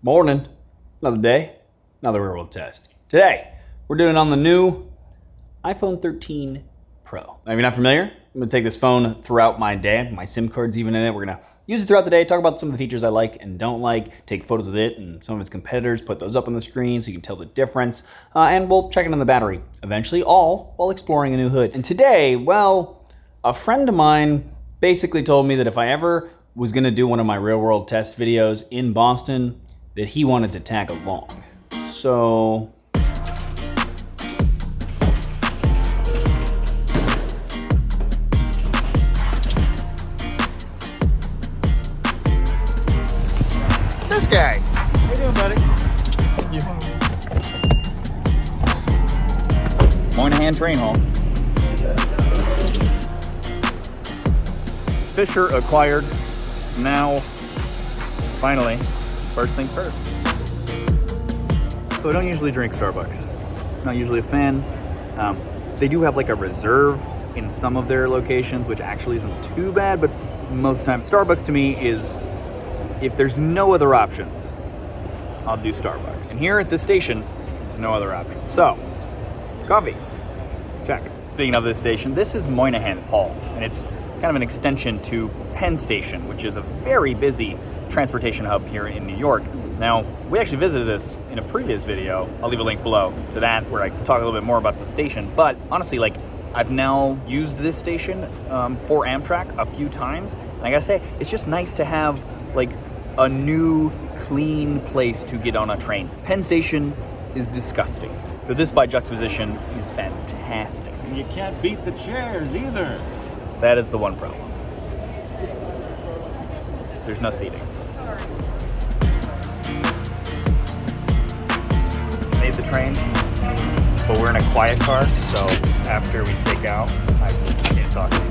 Morning, another day, another real world test. Today, we're doing it on the new iPhone 13 Pro. Now, if you're not familiar, I'm gonna take this phone throughout my day. My SIM card's even in it. We're gonna use it throughout the day, talk about some of the features I like and don't like, take photos with it and some of its competitors, put those up on the screen so you can tell the difference, and we'll check in on the battery eventually, all while exploring a new hood. And today, well, a friend of mine basically told me that if I ever was gonna do one of my real world test videos in Boston, that he wanted to tag along. So, this guy. How you doing, buddy? Moynihan Train Hall. Fisher acquired. Now, finally, first things first. So I don't usually drink Starbucks. Not usually a fan. They do have like a reserve in some of their locations, which actually isn't too bad, but most of the time, Starbucks to me is, if there's no other options, I'll do Starbucks. And here at this station, there's no other option. So, coffee, check. Speaking of this station, this is Moynihan Hall, and it's kind of an extension to Penn Station, which is a very busy transportation hub here in New York. Now, we actually visited this in a previous video. I'll leave a link below to that where I talk a little bit more about the station. But honestly, like, I've now used this station for Amtrak a few times. And I gotta say, it's just nice to have like a new, clean place to get on a train. Penn Station is disgusting. So this, by juxtaposition, is fantastic. And you can't beat the chairs either. That is the one problem. There's no seating. Made the train, but we're in a quiet car, so after we take out, I can't talk to you.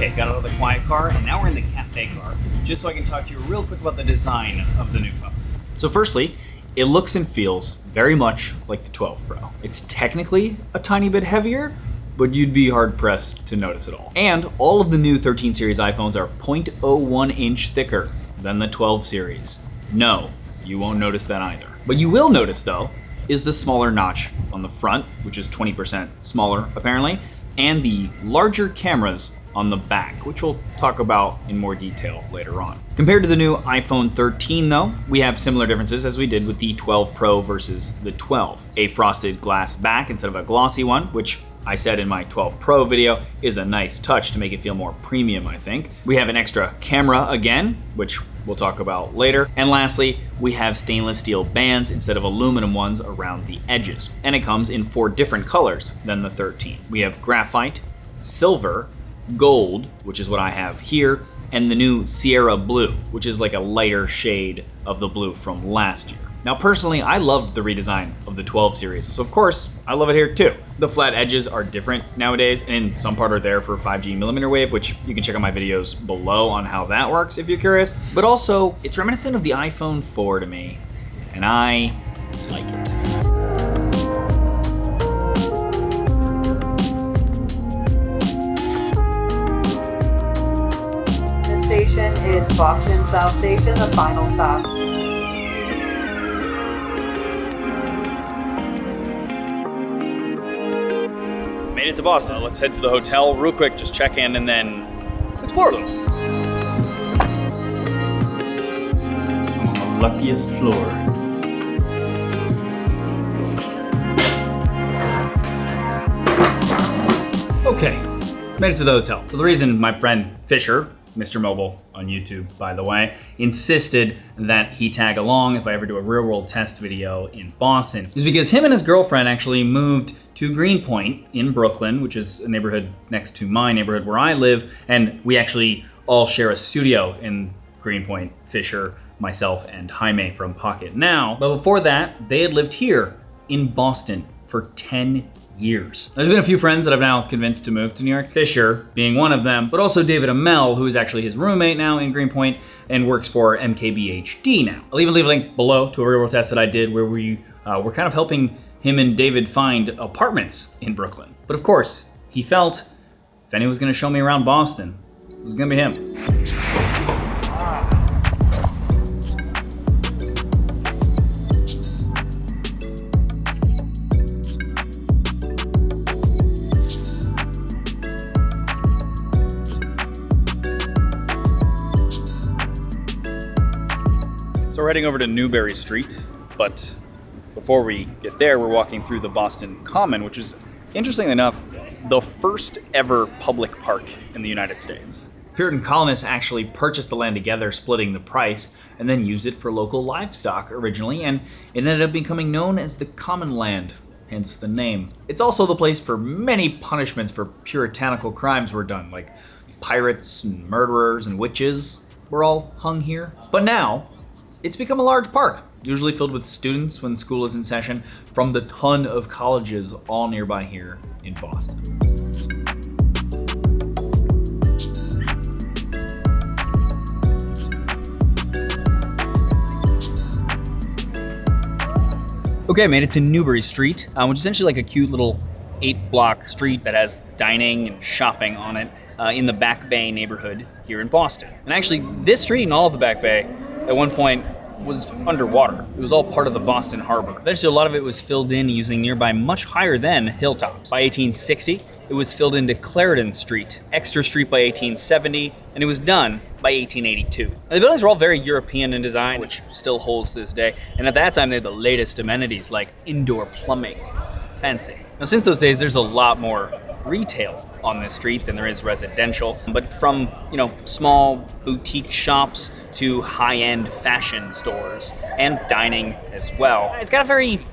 okay, got out of the quiet car, and now we're in the cafe car, just so I can talk to you real quick about the design of the new phone. So firstly, it looks and feels very much like the 12 Pro. It's technically a tiny bit heavier, but you'd be hard pressed to notice it all. And all of the new 13 series iPhones are 0.01 inch thicker than the 12 series. No, you won't notice that either. What you will notice though, is the smaller notch on the front, which is 20% smaller apparently, and the larger cameras on the back, which we'll talk about in more detail later on. Compared to the new iPhone 13 though, we have similar differences as we did with the 12 Pro versus the 12. A frosted glass back instead of a glossy one, which I said in my 12 Pro video is a nice touch to make it feel more premium, I think. We have an extra camera again, which we'll talk about later. And lastly, we have stainless steel bands instead of aluminum ones around the edges. And it comes in 4 different colors than the 13. We have graphite, silver, gold, which is what I have here, and the new Sierra Blue, which is like a lighter shade of the blue from last year. Now personally, I loved the redesign of the 12 series, so of course, I love it here too. The flat edges are different nowadays, and in some part are there for 5G millimeter wave, which you can check out my videos below on how that works if you're curious. But also, it's reminiscent of the iPhone 4 to me, and I like it. Station is Boston South Station, the final stop. Made it to Boston. Let's head to the hotel real quick, just check in, and then let's explore a little. I'm on the luckiest floor. Okay, made it to the hotel. So the reason my friend Fisher, Mr. Mobile on YouTube, by the way, insisted that he tag along if I ever do a real world test video in Boston is because him and his girlfriend actually moved to Greenpoint in Brooklyn, which is a neighborhood next to my neighborhood where I live, and we actually all share a studio in Greenpoint, Fisher, myself, and Jaime from Pocket Now. But before that, they had lived here in Boston for 10 years. There's been a few friends that I've now convinced to move to New York, Fisher being one of them, but also David Amell, who is actually his roommate now in Greenpoint and works for MKBHD now. I'll even leave a link below to a real world test that I did where we were kind of helping him and David find apartments in Brooklyn. But of course, he felt if anyone was gonna show me around Boston, it was gonna be him. So we're heading over to Newbury Street, but before we get there, we're walking through the Boston Common, which is, interestingly enough, the first ever public park in the United States. Puritan colonists actually purchased the land together, splitting the price, and then used it for local livestock originally, and it ended up becoming known as the Common Land, hence the name. It's also the place for many punishments for puritanical crimes were done, like pirates and murderers and witches were all hung here. But now, it's become a large park, usually filled with students when school is in session from the ton of colleges all nearby here in Boston. Okay, made it to Newbury Street, which is essentially like a cute little 8-block street that has dining and shopping on it in the Back Bay neighborhood here in Boston. And actually, this street and all of the Back Bay at one point was underwater. It was all part of the Boston Harbor. Eventually, a lot of it was filled in using nearby much higher than hilltops. By 1860, it was filled into Clarendon Street, Exeter Street by 1870, and it was done by 1882. Now, the buildings were all very European in design, which still holds to this day, and at that time they had the latest amenities like indoor plumbing. Fancy. Now, since those days, there's a lot more retail on this street than there is residential, but from, small boutique shops to high-end fashion stores and dining as well. It's got a very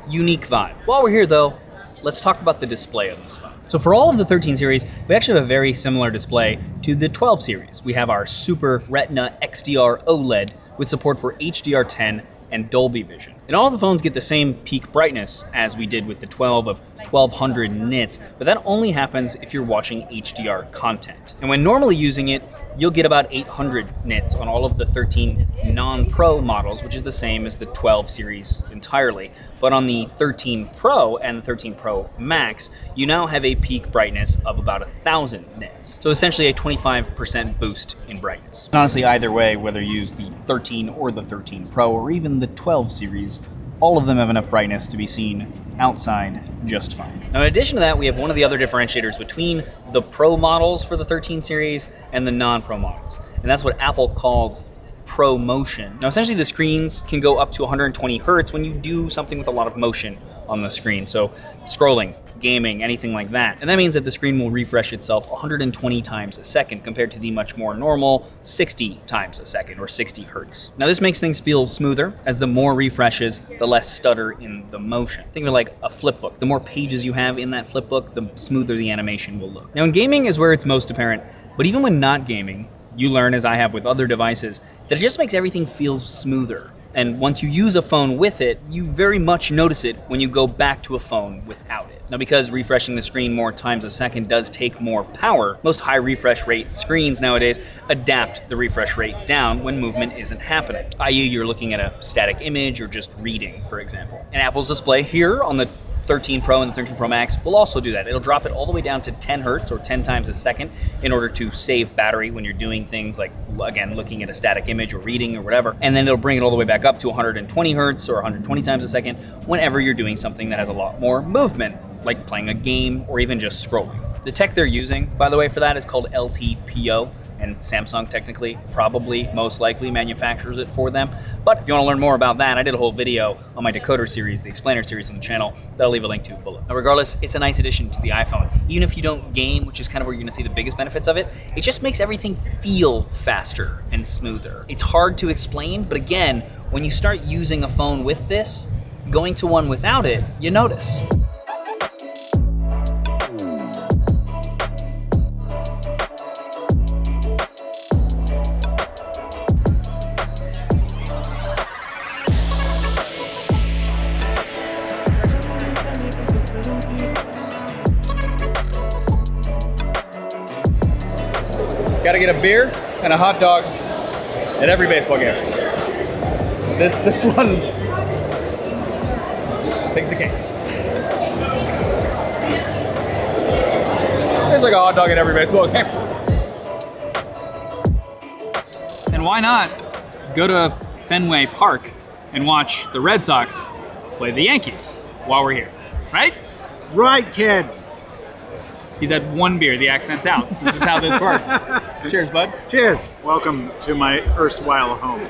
unique vibe. While we're here though, let's talk about the display of this phone. So for all of the 13 series, we actually have a very similar display to the 12 series. We have our Super Retina XDR OLED with support for HDR10 and Dolby Vision. And all of the phones get the same peak brightness as we did with the 12 of 1200 nits, but that only happens if you're watching HDR content. And when normally using it, you'll get about 800 nits on all of the 13 non-Pro models, which is the same as the 12 series entirely. But on the 13 Pro and the 13 Pro Max, you now have a peak brightness of about 1000 nits. So essentially a 25% boost in brightness. Honestly, either way, whether you use the 13 or the 13 Pro or even the 12 series, all of them have enough brightness to be seen outside just fine. Now, in addition to that, we have one of the other differentiators between the Pro models for the 13 series and the non-Pro models, and that's what Apple calls Pro Motion. Now, essentially the screens can go up to 120 hertz when you do something with a lot of motion on the screen, so scrolling, gaming, anything like that. And that means that the screen will refresh itself 120 times a second compared to the much more normal 60 times a second or 60 hertz. Now this makes things feel smoother, as the more refreshes, the less stutter in the motion. Think of it like a flip book. The more pages you have in that flip book, the smoother the animation will look. Now in gaming is where it's most apparent, but even when not gaming, you learn, as I have with other devices, that it just makes everything feel smoother. And once you use a phone with it, you very much notice it when you go back to a phone without it. Now, because refreshing the screen more times a second does take more power, most high refresh rate screens nowadays adapt the refresh rate down when movement isn't happening, i.e. you're looking at a static image or just reading, for example. And Apple's display here on the 13 Pro and the 13 Pro Max will also do that. It'll drop it all the way down to 10 hertz or 10 times a second in order to save battery when you're doing things like, again, looking at a static image or reading or whatever. And then it'll bring it all the way back up to 120 hertz or 120 times a second whenever you're doing something that has a lot more movement, like playing a game or even just scrolling. The tech they're using, by the way, for that is called LTPO. And Samsung technically, probably, most likely manufactures it for them. But if you want to learn more about that, I did a whole video on my decoder series, the explainer series on the channel, that I'll leave a link to below. Now regardless, it's a nice addition to the iPhone. Even if you don't game, which is kind of where you're gonna see the biggest benefits of it, it just makes everything feel faster and smoother. It's hard to explain, but again, when you start using a phone with this, going to one without it, you notice. gotta get a beer and a hot dog at every baseball game. This one takes the cake. It's like a hot dog at every baseball game. And why not go to Fenway Park and watch the Red Sox play the Yankees while we're here, right? Right, kid. He's had one beer, the accent's out. This is how this works. Cheers, bud. Cheers. Welcome to my erstwhile home.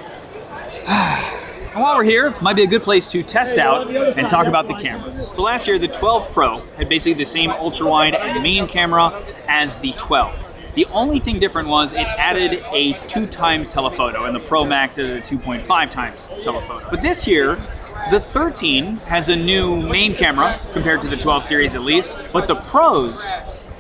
And while we're here, might be a good place to test out and talk about the cameras. So last year, the 12 Pro had basically the same ultra-wide and main camera as the 12. The only thing different was it added a 2x telephoto, and the Pro Max added a 2.5x telephoto. But this year, the 13 has a new main camera, compared to the 12 series at least, but the Pros,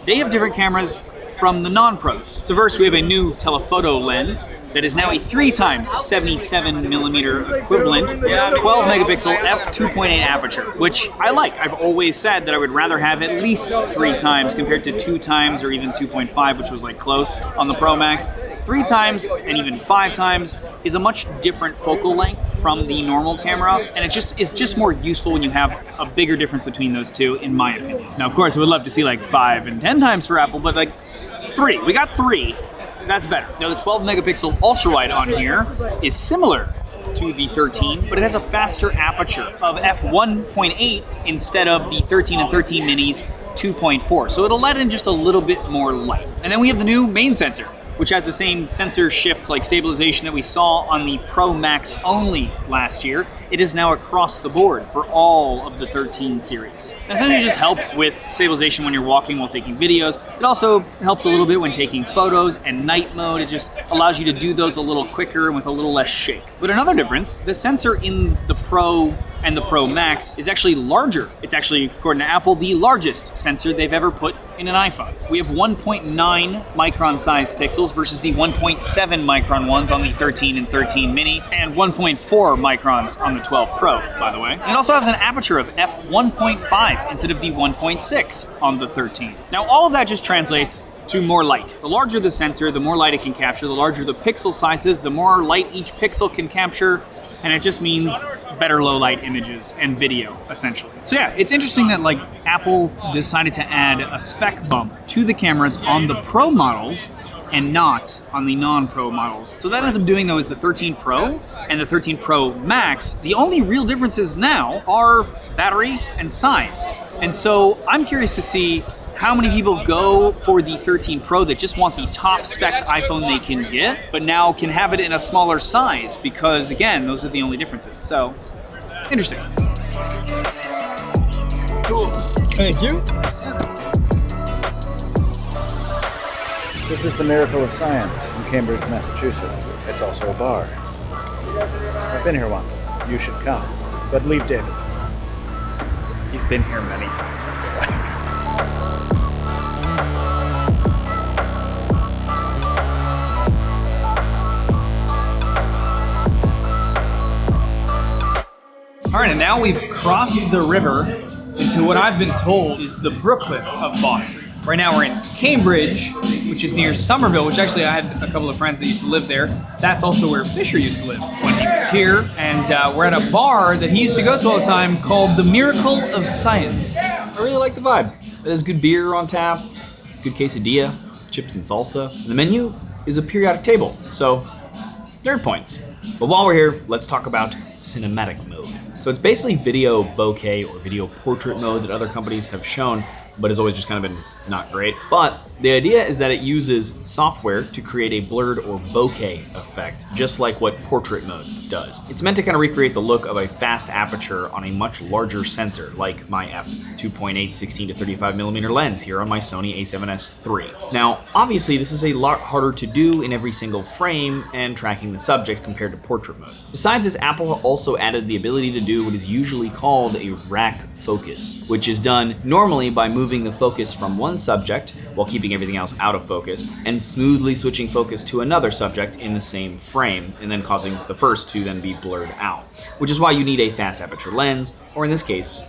they have different cameras from the non-pros. So first we have a new telephoto lens that is now a 3x 77mm equivalent 12 megapixel f2.8 aperture, which I like. I've always said that I would rather have at least 3x compared to 2x or even 2.5, which was like close on the Pro Max. 3x and even 5x is a much different focal length from the normal camera, and it's just more useful when you have a bigger difference between those two, in my opinion. Now, of course, I would love to see like 5 and 10x for Apple, but like 3. We got 3. That's better. Now, the 12 megapixel ultra wide on here is similar to the 13, but it has a faster aperture of f1.8 instead of the 13 and 13 minis 2.4. So it'll let in just a little bit more light. And then we have the new main sensor, which has the same sensor shift like stabilization that we saw on the Pro Max only last year. It is now across the board for all of the 13 series. It essentially just helps with stabilization when you're walking while taking videos. It also helps a little bit when taking photos and night mode. It just allows you to do those a little quicker and with a little less shake. But another difference, the sensor in the Pro and the Pro Max is actually larger. It's actually, according to Apple, the largest sensor they've ever put in an iPhone. We have 1.9 micron size pixels versus the 1.7 micron ones on the 13 and 13 mini, and 1.4 microns on the 12 Pro, by the way. And it also has an aperture of f1.5 instead of the 1.6 on the 13. Now, all of that just translates to more light. The larger the sensor, the more light it can capture. The larger the pixel sizes, the more light each pixel can capture. And it just means better low light images and video, essentially. So yeah, it's interesting that like Apple decided to add a spec bump to the cameras on the Pro models and not on the non-Pro models. So that ends up doing though is the 13 Pro and the 13 Pro Max. The only real differences now are battery and size. And so I'm curious to see how many people go for the 13 Pro that just want the top spec iPhone they can get, but now can have it in a smaller size because, again, those are the only differences. So, interesting. Cool. Thank you. This is the Miracle of Science in Cambridge, Massachusetts. It's also a bar. I've been here once. You should come. But leave David. He's been here many times, I feel like. All right, and now we've crossed the river into what I've been told is the Brooklyn of Boston. Right now we're in Cambridge, which is near Somerville, which actually I had a couple of friends that used to live there. That's also where Fisher used to live when he was here. And we're at a bar that he used to go to all the time called the Miracle of Science. I really like the vibe. It has good beer on tap, good quesadilla, chips and salsa. And the menu is a periodic table, so nerd points. But while we're here, let's talk about cinematic mode. So it's basically video bokeh or video portrait mode that other companies have shown, but has always just kind of been not great. But the idea is that it uses software to create a blurred or bokeh effect, just like what portrait mode does. It's meant to kind of recreate the look of a fast aperture on a much larger sensor, like my f2.8 16 to 35 millimeter lens here on my Sony a7S III. Now, obviously this is a lot harder to do in every single frame and tracking the subject compared to portrait mode. Besides this, Apple also added the ability to do what is usually called a rack focus, which is done normally by moving the focus from one subject while keeping everything else out of focus and smoothly switching focus to another subject in the same frame and then causing the first to then be blurred out, which is why you need a fast aperture lens, or in this case,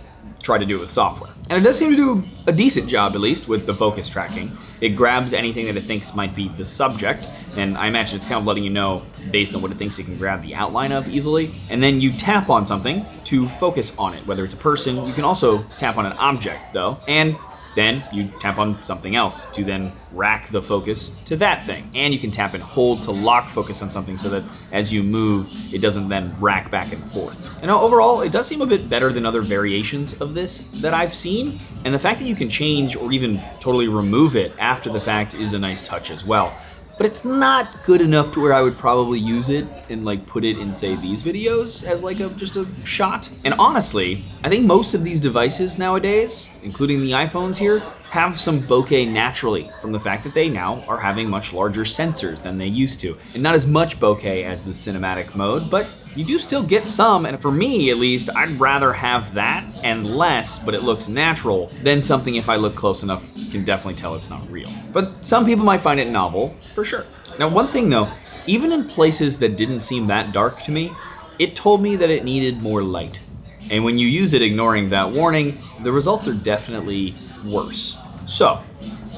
try to do it with software. And it does seem to do a decent job, at least, with the focus tracking. It grabs anything that it thinks might be the subject, and I imagine it's kind of letting you know, based on what it thinks it can grab the outline of easily. And then you tap on something to focus on it, whether it's a person. You can also tap on an object, though, and then you tap on something else to then rack the focus to that thing. And you can tap and hold to lock focus on something so that as you move, it doesn't then rack back and forth. And overall, it does seem a bit better than other variations of this that I've seen. And the fact that you can change or even totally remove it after the fact is a nice touch as well. But it's not good enough to where I would probably use it and like put it in, say, these videos as like just a shot. And honestly, I think most of these devices nowadays, including the iPhones here, have some bokeh naturally from the fact that they now are having much larger sensors than they used to. And not as much bokeh as the cinematic mode, but you do still get some, and for me at least, I'd rather have that and less, but it looks natural, than something if I look close enough can definitely tell it's not real. But some people might find it novel, for sure. Now one thing though, even in places that didn't seem that dark to me, it told me that it needed more light. And when you use it ignoring that warning, the results are definitely worse. So,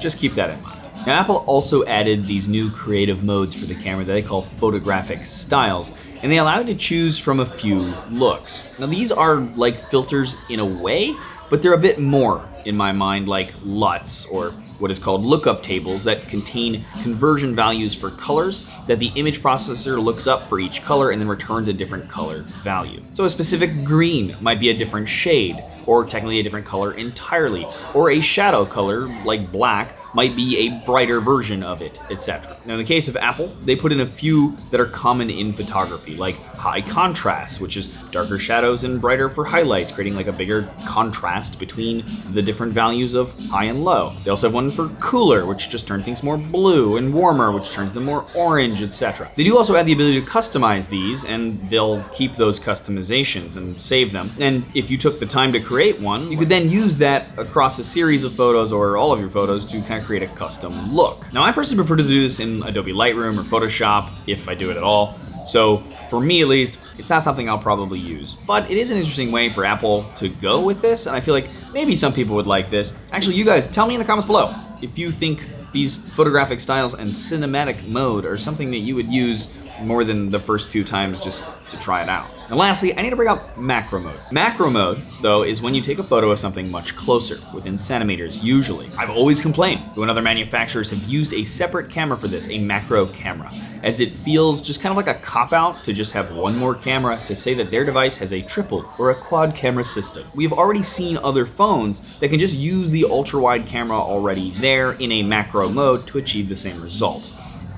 just keep that in mind. Now, Apple also added these new creative modes for the camera that they call photographic styles, and they allow you to choose from a few looks. Now, these are like filters in a way, but they're a bit more, in my mind, like LUTs, or what is called lookup tables that contain conversion values for colors that the image processor looks up for each color and then returns a different color value. So a specific green might be a different shade, or technically a different color entirely, or a shadow color, like black, might be a brighter version of it, etc. Now in the case of Apple, they put in a few that are common in photography, like high contrast, which is darker shadows and brighter for highlights, creating like a bigger contrast between the different values of high and low. They also have one for cooler, which just turns things more blue, and warmer, which turns them more orange, etc. They do also have the ability to customize these, and they'll keep those customizations and save them. And if you took the time to create one, you could then use that across a series of photos or all of your photos to kind of create a custom look. Now I personally prefer to do this in Adobe Lightroom or Photoshop, if I do it at all. So for me at least, it's not something I'll probably use. But it is an interesting way for Apple to go with this, and I feel like maybe some people would like this. Actually, you guys, tell me in the comments below if you think these photographic styles and cinematic mode are something that you would use more than the first few times just to try it out. And lastly, I need to bring up macro mode. Macro mode, though, is when you take a photo of something much closer, within centimeters usually. I've always complained when other manufacturers have used a separate camera for this, a macro camera, as it feels just kind of like a cop-out to just have one more camera to say that their device has a triple or a quad camera system. We've already seen other phones that can just use the ultra-wide camera already there in a macro mode to achieve the same result.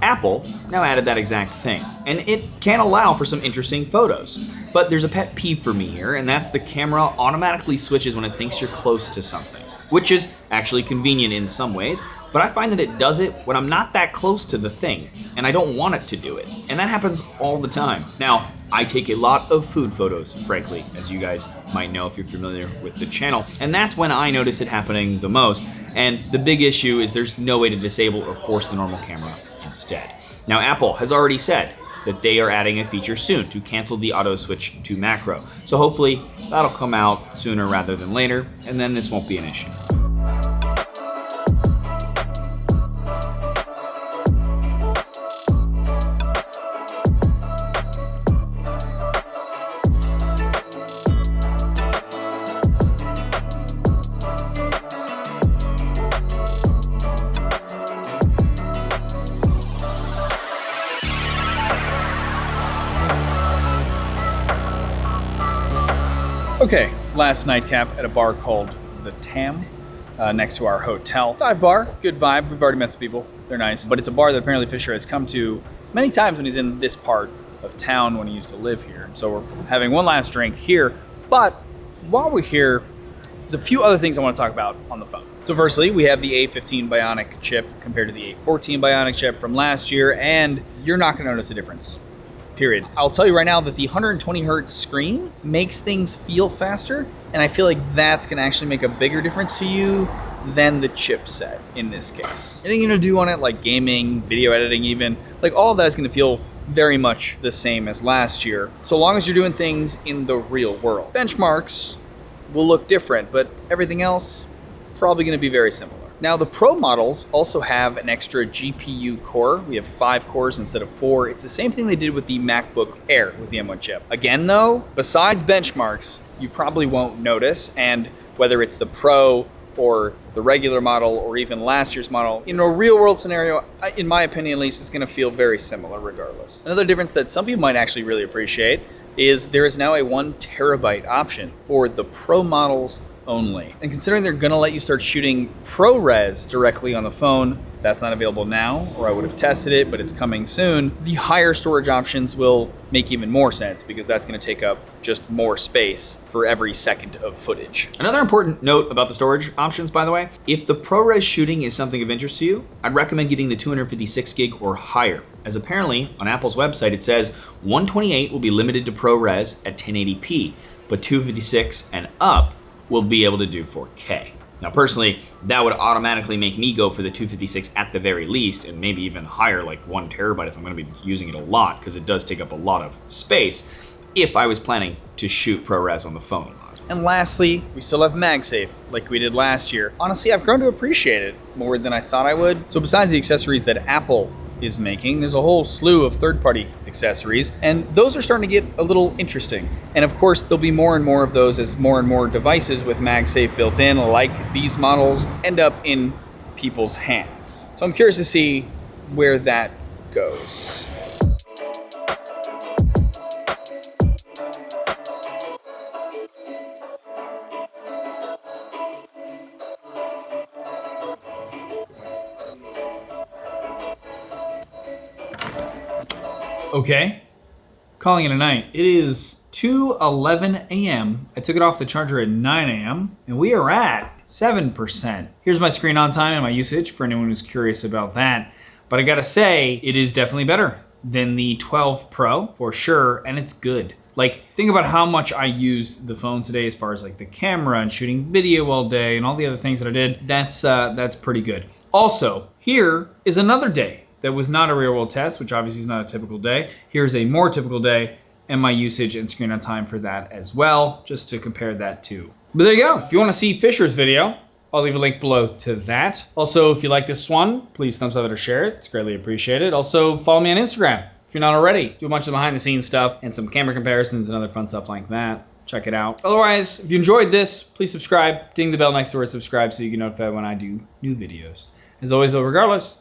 Apple now added that exact thing, and it can allow for some interesting photos. But there's a pet peeve for me here, and that's the camera automatically switches when it thinks you're close to something, which is actually convenient in some ways, but I find that it does it when I'm not that close to the thing, and I don't want it to do it. And that happens all the time. Now, I take a lot of food photos, frankly, as you guys might know if you're familiar with the channel, and that's when I notice it happening the most. And the big issue is there's no way to disable or force the normal camera instead. Now, Apple has already said that they are adding a feature soon to cancel the auto switch to macro. So hopefully that'll come out sooner rather than later, and then this won't be an issue. Okay, last nightcap at a bar called The Tam, next to our hotel. Dive bar, good vibe. We've already met some people. They're nice. But it's a bar that apparently Fisher has come to many times when he's in this part of town when he used to live here. So we're having one last drink here. But while we're here, there's a few other things I want to talk about on the phone. So firstly, we have the A15 Bionic chip compared to the A14 Bionic chip from last year, and you're not going to notice a difference. Period. I'll tell you right now that the 120 hertz screen makes things feel faster, and I feel like that's gonna actually make a bigger difference to you than the chipset in this case. Anything you're gonna do on it, like gaming, video editing even, like all of that is gonna feel very much the same as last year, so long as you're doing things in the real world. Benchmarks will look different, but everything else probably going to be very similar. Now, the Pro models also have an extra GPU core. We have 5 cores instead of 4. It's the same thing they did with the MacBook Air with the M1 chip. Again, though, besides benchmarks, you probably won't notice, and whether it's the Pro or the regular model or even last year's model, in a real world scenario, in my opinion at least, it's going to feel very similar regardless. Another difference that some people might actually really appreciate is there is now a 1 terabyte option for the Pro models only. And considering they're going to let you start shooting ProRes directly on the phone, that's not available now, or I would have tested it, but it's coming soon. The higher storage options will make even more sense because that's going to take up just more space for every second of footage. Another important note about the storage options, by the way, if the ProRes shooting is something of interest to you, I'd recommend getting the 256 gig or higher, as apparently on Apple's website it says 128 will be limited to ProRes at 1080p, but 256 and up will be able to do 4K. Now personally, that would automatically make me go for the 256 at the very least, and maybe even higher, like 1 terabyte if I'm gonna be using it a lot, because it does take up a lot of space if I was planning to shoot ProRes on the phone. And lastly, we still have MagSafe, like we did last year. Honestly, I've grown to appreciate it more than I thought I would. So besides the accessories that Apple is making, there's a whole slew of third-party accessories, and those are starting to get a little interesting. And of course, there'll be more and more of those as more and more devices with MagSafe built in, like these models, end up in people's hands. So I'm curious to see where that goes. Okay, calling it a night. It is 2:11 a.m. I took it off the charger at 9 a.m. and we are at 7%. Here's my screen on time and my usage for anyone who's curious about that. But I gotta say, it is definitely better than the 12 Pro for sure, and it's good. Like, think about how much I used the phone today as far as like the camera and shooting video all day and all the other things that I did. That's pretty good. Also, here is another day that was not a real world test, which obviously is not a typical day. Here's a more typical day and my usage and screen on time for that as well, just to compare that to. But there you go. If you want to see Fisher's video, I'll leave a link below to that. Also, if you like this one, please thumbs up it or share it. It's greatly appreciated. Also, follow me on Instagram if you're not already. Do a bunch of behind the scenes stuff and some camera comparisons and other fun stuff like that. Check it out. Otherwise, if you enjoyed this, please subscribe. Ding the bell next to where it's subscribe so you get notified when I do new videos. As always though, regardless,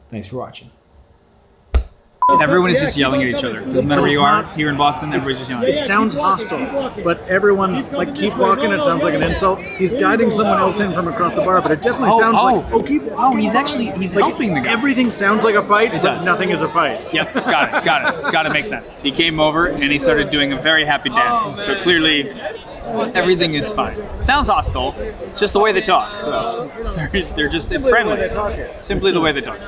thanks for watching. Everyone is just yelling at each other. Doesn't matter where you are. Here in Boston, everybody's just yelling. It sounds hostile, but everyone's like, keep walking. It sounds like an insult. He's guiding someone else in from across the bar, but it definitely sounds like, keep walking. Oh, he's helping the guy. Everything sounds like a fight, It does. but nothing is a fight. Yep, got it. Makes sense. He came over and he started doing a very happy dance. So clearly, everything is fine. It sounds hostile. It's just the way they talk. They're just, it's friendly. Simply the way they talk.